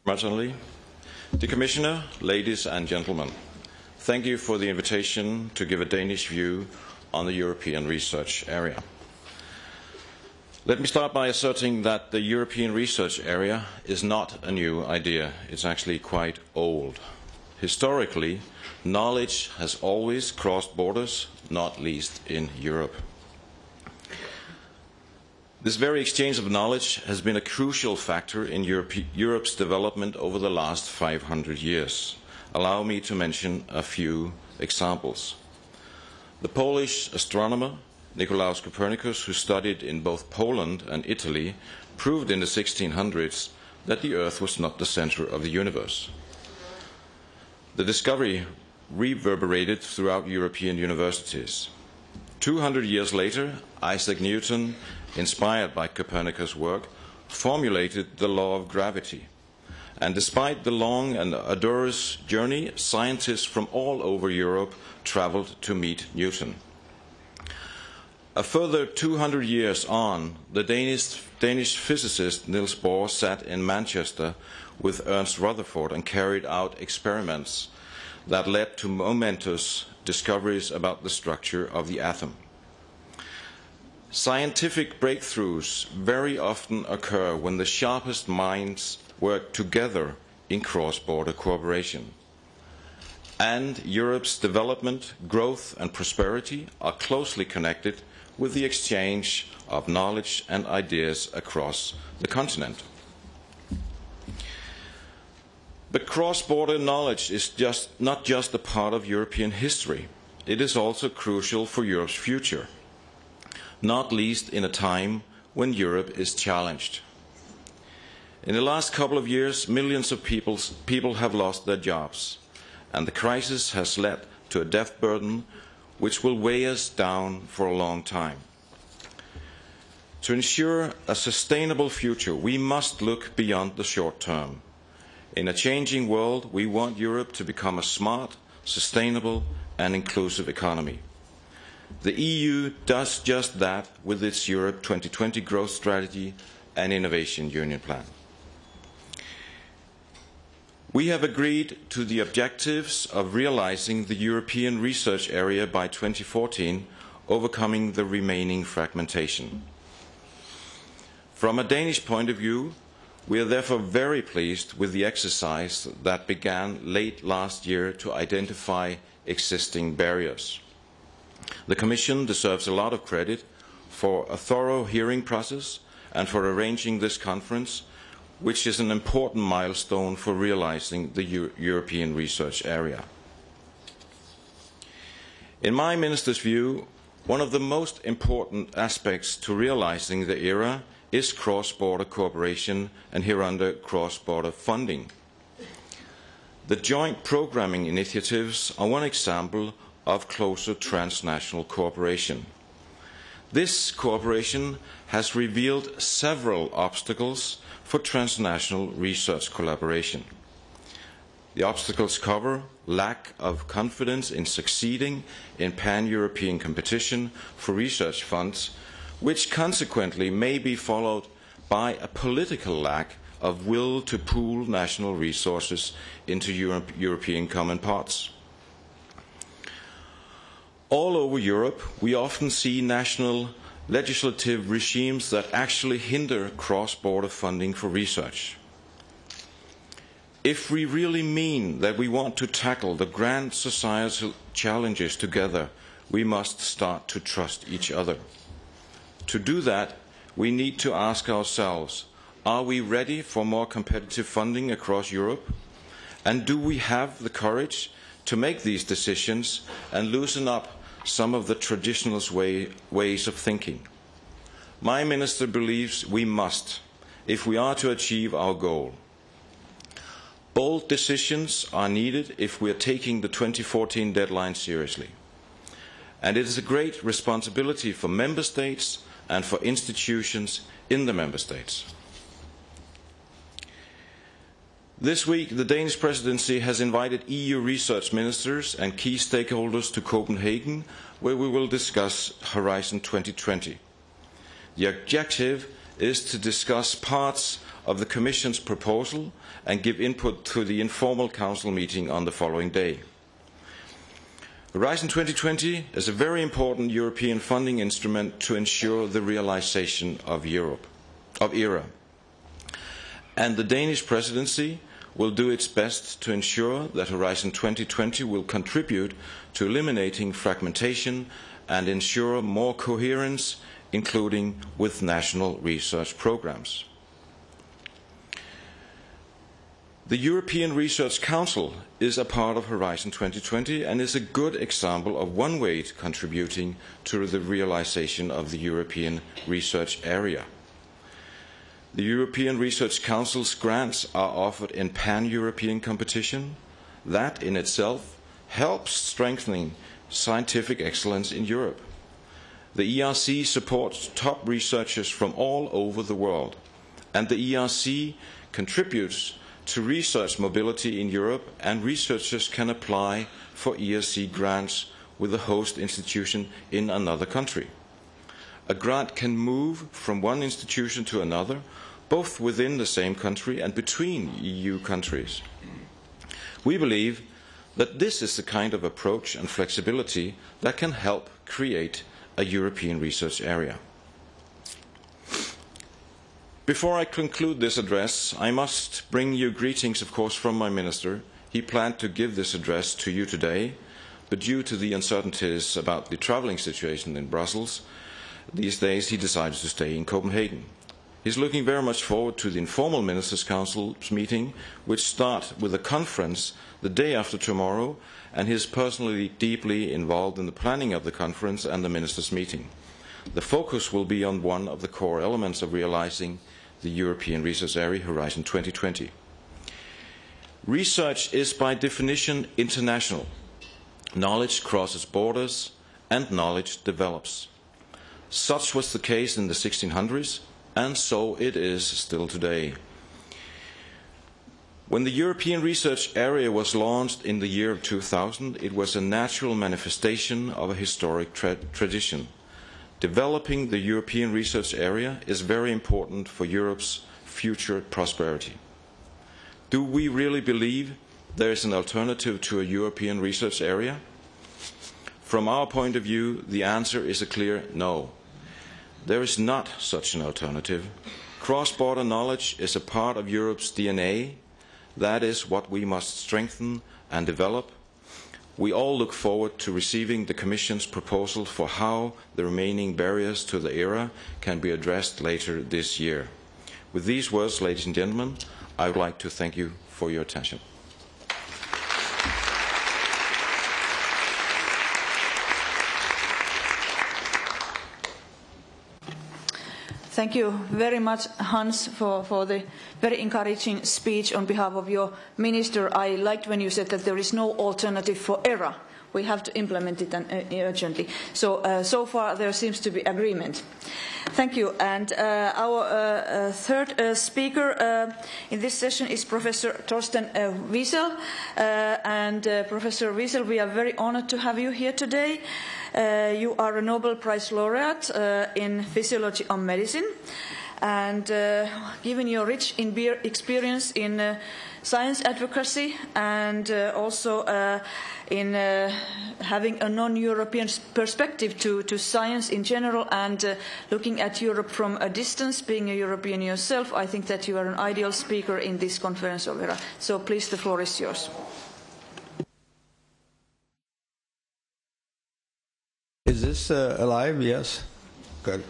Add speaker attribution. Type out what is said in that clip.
Speaker 1: Martinelli. The Commissioner, ladies and gentlemen, thank you for the invitation to give a Danish view on the European research area. Let me start by asserting that the European research area is not a new idea. It's actually quite old. Historically, knowledge has always crossed borders, not least in Europe. This very exchange of knowledge has been a crucial factor in Europe's development over the last 500 years. Allow me to mention a few examples. The Polish astronomer Nicolaus Copernicus, who studied in both Poland and Italy, proved in the 1600s that the Earth was not the center of the universe. The discovery reverberated throughout European universities. 200 years later, Isaac Newton, inspired by Copernicus' work, formulated the law of gravity. And despite the long and arduous journey, scientists from all over Europe traveled to meet Newton. A further 200 years on, the Danish physicist Niels Bohr sat in Manchester with Ernst Rutherford and carried out experiments that led to momentous discoveries about the structure of the atom. Scientific breakthroughs very often occur when the sharpest minds work together in cross-border cooperation. And Europe's development, growth and prosperity are closely connected with the exchange of knowledge and ideas across the continent. But cross-border knowledge is not just a part of European history. It is also crucial for Europe's future, not least in a time when Europe is challenged. In the last couple of years, millions of people have lost their jobs, and the crisis has led to a debt burden which will weigh us down for a long time. To ensure a sustainable future, we must look beyond the short term. In a changing world, we want Europe to become a smart, sustainable and inclusive economy. The EU does just that with its Europe 2020 growth strategy and Innovation Union Plan. We have agreed to the objectives of realizing the European research area by 2014, overcoming the remaining fragmentation. From a Danish point of view, we are therefore very pleased with the exercise that began late last year to identify existing barriers. The Commission deserves a lot of credit for a thorough hearing process and for arranging this conference, which is an important milestone for realizing the European research area. In my minister's view, one of the most important aspects to realizing the era is cross-border cooperation and hereunder cross-border funding. The joint programming initiatives are one example of closer transnational cooperation. This cooperation has revealed several obstacles for transnational research collaboration. The obstacles cover lack of confidence in succeeding in pan-European competition for research funds, which consequently may be followed by a political lack of will to pool national resources into European common parts. All over Europe, we often see national legislative regimes that actually hinder cross-border funding for research. If we really mean that we want to tackle the grand societal challenges together, we must start to trust each other. To do that, we need to ask ourselves, are we ready for more competitive funding across Europe? And do we have the courage to make these decisions and loosen up some of the traditional ways of thinking? My minister believes we must, if we are to achieve our goal. Bold decisions are needed if we are taking the 2014 deadline seriously. And it is a great responsibility for member states and for institutions in the member states. This week, the Danish presidency has invited EU research ministers and key stakeholders to Copenhagen, where we will discuss Horizon 2020. The objective is to discuss parts of the Commission's proposal and give input to the informal Council meeting on the following day. Horizon 2020 is a very important European funding instrument to ensure the realization of ERA. And the Danish presidency will do its best to ensure that Horizon 2020 will contribute to eliminating fragmentation and ensure more coherence, including with national research programs. The European Research Council is a part of Horizon 2020 and is a good example of one way to contributing to the realization of the European research area. The European Research Council's grants are offered in pan-European competition. That in itself helps strengthening scientific excellence in Europe. The ERC supports top researchers from all over the world, and the ERC contributes to research mobility in Europe, and researchers can apply for ERC grants with a host institution in another country. A grant can move from one institution to another, both within the same country and between EU countries. We believe that this is the kind of approach and flexibility that can help create a European research area. Before I conclude this address, I must bring you greetings, of course, from my minister. He planned to give this address to you today, but due to the uncertainties about the travelling situation in Brussels, these days he decided to stay in Copenhagen. He's looking very much forward to the informal Ministers' Council's meeting, which starts with a conference the day after tomorrow, and he is personally deeply involved in the planning of the conference and the Ministers' meeting. The focus will be on one of the core elements of realizing the European Research Area, Horizon 2020. Research is by definition international. Knowledge crosses borders and knowledge develops. Such was the case in the 1600s, and so it is still today. When the European Research Area was launched in the year 2000, it was a natural manifestation of a historic tradition. Developing the European Research Area is very important for Europe's future prosperity. Do we really believe there is an alternative to a European Research Area? From our point of view, the answer is a clear no. There is not such an alternative. Cross-border knowledge is a part of Europe's DNA. That is what we must strengthen and develop. We all look forward to receiving the Commission's proposal for how the remaining barriers to the era can be addressed later this year. With these words, ladies and gentlemen, I would like to thank you for your attention.
Speaker 2: Thank you very much, Hans, for the very encouraging speech on behalf of your minister. I liked when you said that there is no alternative for ERA. We have to implement it urgently. So far there seems to be agreement. Thank you. And our third speaker in this session is Professor Torsten Wiesel. Professor Wiesel, we are very honored to have you here today. You are a Nobel Prize laureate in physiology and medicine, and given your rich experience in science advocacy and also in having a non-European perspective to science in general and looking at Europe from a distance, being a European yourself, I think that you are an ideal speaker in this conference of ERA. So please, the floor is yours.
Speaker 3: Is this alive? Yes. Good.